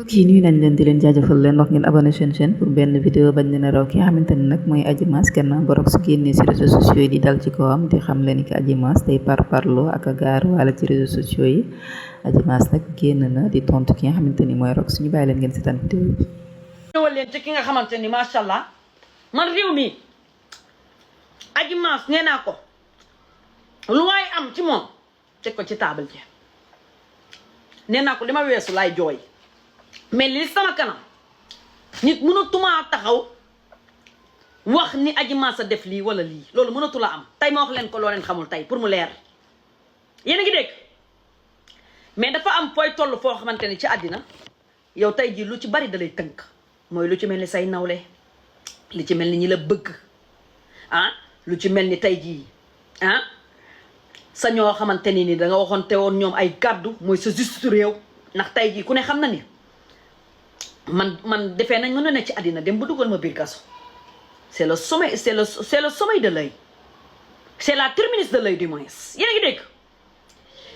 mbokk yi nuyu nañ leen di leen jaajëfal leen wax ngeen abonné seen chaîne pour benn vidéo bañ leen a raw ki nga xamante ne nag mooy Adji Mass kenn borog su génnee si réseaux sociaux yi di dal ci kawam di xam leen ki Adji Mass day parparloo ak a gaar wala ci réseaux sociaux yi Adji Mass nag génn na di tontu ki nga xamante ni mooy rok suñu bàyyi leen ngeen seetaan vidéo bi. ñëwal leen ci ki nga xamante ni macha allah man réew mi Adji Mass nee naa ko lu waay am ci moom teg ko ci taabal ji nee naa ko li ma weesu laay jooy. mais li sama kanam nit mënatuma taxaw wax ni Adji Mass a def lii wala lii loolu mënatula am tey ma wax leen ko loo leen xamul tey pour mu leer yéen a ngi dégg mais dafa am fooy toll foo xamante ni ci àddina yow tey jii lu ci bari da lay tënk mooy lu ci mel ni say nawle lu ci mel ni ñi la bëgg lu ci mel ni tey jii sa ñoo xamante ni da nga waxoon te woon ñoom ay kàddu mooy sa juste réew ndax tey jii ku ne xam na ni man defee nañ mën a ne ci àddina dem bu dugal ma biir kaso c'est le sommet c'est le sommet de l'œil c'est la terminus de l'œil du moins yéen a ngi dégg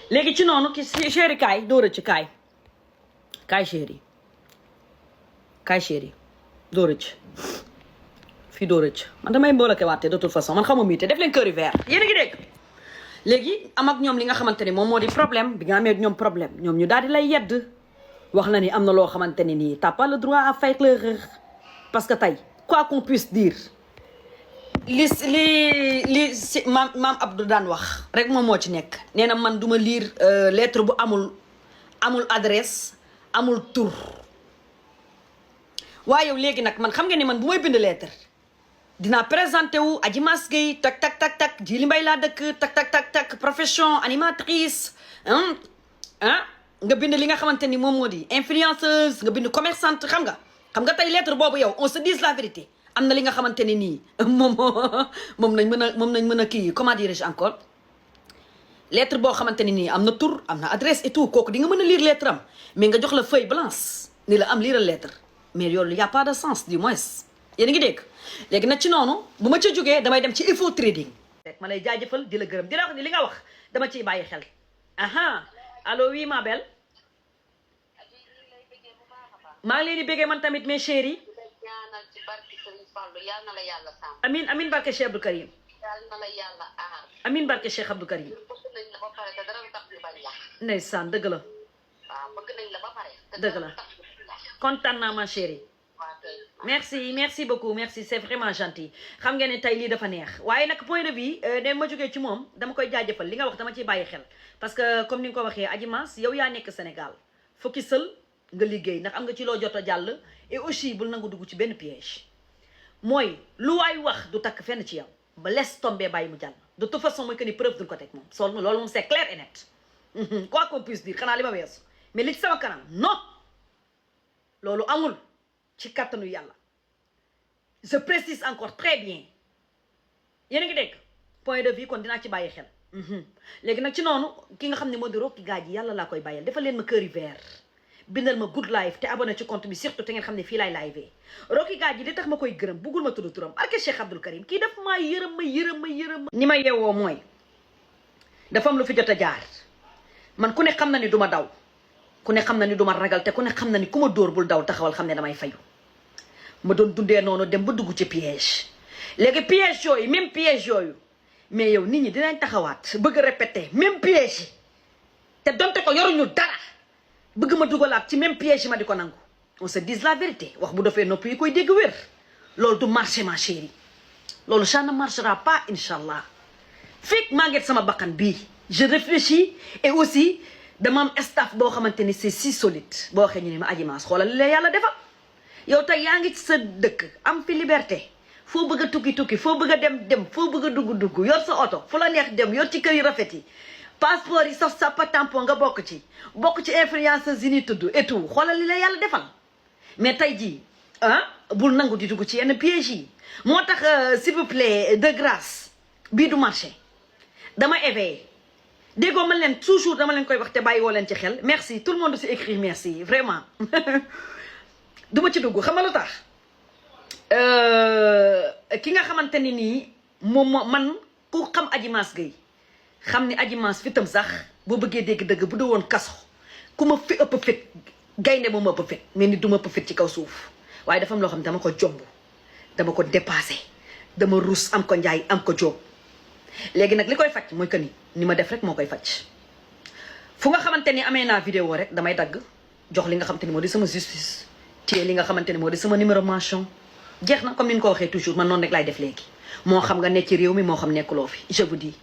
léegi ci noonu ki chéri kaay dóora ci kaay chéri dóora ci fii dóora ci man damay mboolake waate de toute façon man xamu mii te def leen cœur vert yéen a ngi dégg léegi am ak ñoom li nga xamante ni moom moo di problème bi nga amee ñoom problème ñoom ñu daal di lay yedd wax na ni am na loo xamante ni nii t'as pas le droit à faire l'erreur parce que tey quoi qu'on puisse dire li si maam Abdou daan wax rek moom moo ci nekk nee na man duma lire lettre bu amul adresse amul tur waaye yow léegi nag man xam nga ni man bu may bind lettre dinaa présenté wu Adji Mass Gueye tak tak tak tak Djily Mbaye laa dëkk tak tak tak tak profession animatrice nga bind li nga xamante ni moom moo di influenceuse nga bind commerçante xam nga tey lettre boobu yow on se dise la vérité am na li nga xamante ni nii moom nañ mën a kii comment dirais-je encore lettre boo xamante ni nii am na tur am na adresse et tout kooku di nga mën a lire lettre am mais nga jox la feuille blanche ni la am lire lettre mais yoolu y a pas de sens du moins yéen a ngi dégg léegi nag ci noonu bu ma ca jógee damay dem ci info trading ma lay jaajëfal di la gërëm di la wax ni li nga wax dama ciy bàyyi xel allo oui ma belle maa ngi leen di béggee man tamit mes chéris amin amin barke Cheikh Abdou Karim amin barke Cheikh Abdou Karim ndeysaan dëgg la dëgg la kontaan naa ma chérie merci beaucoup merci c'est vraiment gentil xam ngeen ne tey lii dafa neex waaye nag point de vue ne ma jógee ci moom dama koy jaajëfal li nga wax dama ciy bàyyi xel parce que comme ni nga ko waxee Adji Mass yow yaa nekk Sénégal fokki sël nga liggéey ndax am nga ci loo jot a jàll et aussi bul nangu dugg ci benn piège mooy lu waay wax du takk fenn ci yow ba laisse tomber bàyyi mu jàll de toute façon mooy que ni preuve duñ ko teg moom sol loolu moom c'est clair et net quoi qu'on puisse dire xanaa li ma weesu mais li ci sama kanam non loolu amul ci kattanu yàlla je précise encore très bien yéen a ngi dégg point de vue kon dinaa ci bàyyi xel léegi nag ci noonu ki nga xam ne moo di Rocky Gadji yàlla laa koy bàyyal defal leen ma cœur vert bindal ma good life te abonné ci compte bi surtout te ngeen xam ne fii laay live Rocky Gadji li tax ma koy gërëm buggul ma tudd turam barke Cheikh Abdou Karim kii daf maa yërëm ni ma yeewoo mooy dafa am lu fi jot a jaar man ku ne xam na ni du ma daw ku ne xam na ni du ma ragal te ku ne xam na ni ku ma dóor bul daw taxawal xam ne damay fayu ma doon dundee noonu dem ba dugg ci piège léegi piège yooyu même piège yooyu mais yow nit ñi dinañ taxawaat bëgg a répéter même piège yi te donte ko yoruñu dara bëgg ma dugalaat ci même piège yi ma di ko nangu on se dise la vérité wax bu defee nopp yi koy dégg wér loolu du marché ma chérie loolu ça ne marchera pas inchallah fekk maa ngi sama bakkan bii je réfléchis et aussi dama am staff boo xamante ni c'est si solide boo waxee ñu ne ma Adji Mass xoolal li la yàlla defal yow tey yaa ngi ci sa dëkk am fi liberté foo bëgg a tukki foo bëgg a dem foo bëgg a dugg yor sa oto fu la neex dem yor ci kër yu rafet yi passeport yi saf sa tampon nga bokk ci influenceuse yi ni tudd et tout xoolal li la yàlla defal mais tey jii bul nangu di dugg ci yenn piège yi moo tax s'il vous plaît de grâce bii du marché dama éveillé déggoo man leen toujours dama leen koy wax te bàyyi woo leen ci xel merci tout le monde si écrit merci vraiment duma ci dugg xam nga lu tax ki nga xamante ni nii moom man ku xam Adji Mass Gueye xam ni Adji Mass fitam sax boo bëggee dégg dëgg bu dee woon kaso ku ma fi ëpp fit gaynde moom ëpp fit mais nit du ma ëpp fit ci kaw suuf waaye dafa am loo xam ne dama ko jomb dama ko dépassé dama rus am ko njaay am ko jóob léegi nag li koy faj mooy que ni ma def rek moo koy faj fu nga xamante ni amee naa vidéo rek damay dagg jox li nga xamante ni moo di sama justice téye li nga xamante ni moo di sama numéro mention jeex na comme ni ñu ko waxee toujours man noonu rek laay def léegi moo xam nga nekk ci réew mi moo xam nekkuloo fi je vous dis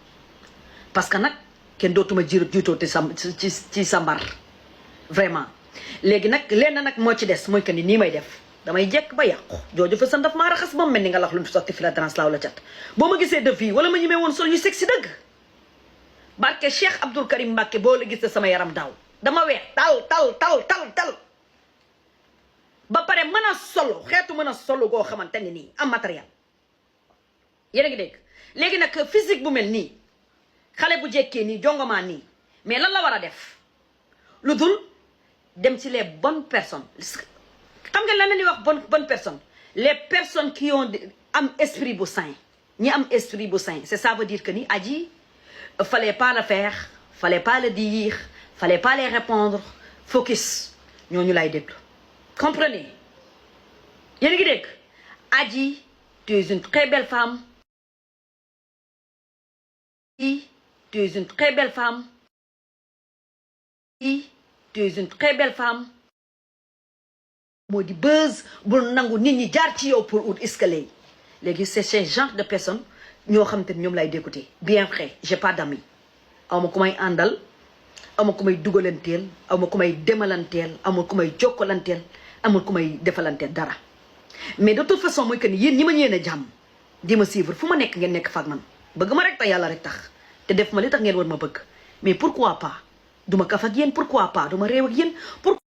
parce que nag kenn dootuma jiitoo ci sa mbar vraiment léegi nag lenn nag moo ci des mooy que ni nii may def damay jekk ba yàqu jooju fa san daf maa raxas ba mu mel ni nga lax lu mu sotti fi la trans laaw la cat boo ma gisee def fii wala ma ñemee woon sol yu sexy dëgg barke Cheikh Abdoul Karim Mbacke boo la gisee sama yaram daaw dama weex tal ba pare mën a solo xeetu mën a solo goo xamante ni nii am matériel yéen a ngi dégg léegi nag physique bu mel nii xale bu jekkee nii jongomaa nii mais lan la war a def lu dul dem ci les bonnes personnes xam nga lan la ñuy wax bonne personne les personnes qui ont am esprit bu sain ñi am esprit bu sain c'est ça veut dire que ni Adji fallait pas le faire fallait pas le dire fallait pas les répondre focus ñooñu lay déglu comprenez yéen a ngi dégg Adji tu es une très belle femme Adji tu es une très belle femme Adji tu es une très belle femme moo di buzz bul nangu nit ñi jaar ci yow pour ut escalier léegi c'est ce genre de personnes ñoo xam te ne ñoom lay d'écouter bien vrai j'ai pas d'amis aw ma ku may àndal aw ma ku may dugalanteel aw ma ku may demalanteel amul ku may jokkalanteel amul ku may defalanteel dara mais de toute façon mooy que ni yéen ñi ma ñeene jàmm di ma suivre fu ma nekk ngeen nekk faak man bëgg ma rek te yàlla rek tax te def ma li tax ngeen war ma bëgg mais pourquoi pas duma kaf ak yéen pourquoi pas duma réew ak yéen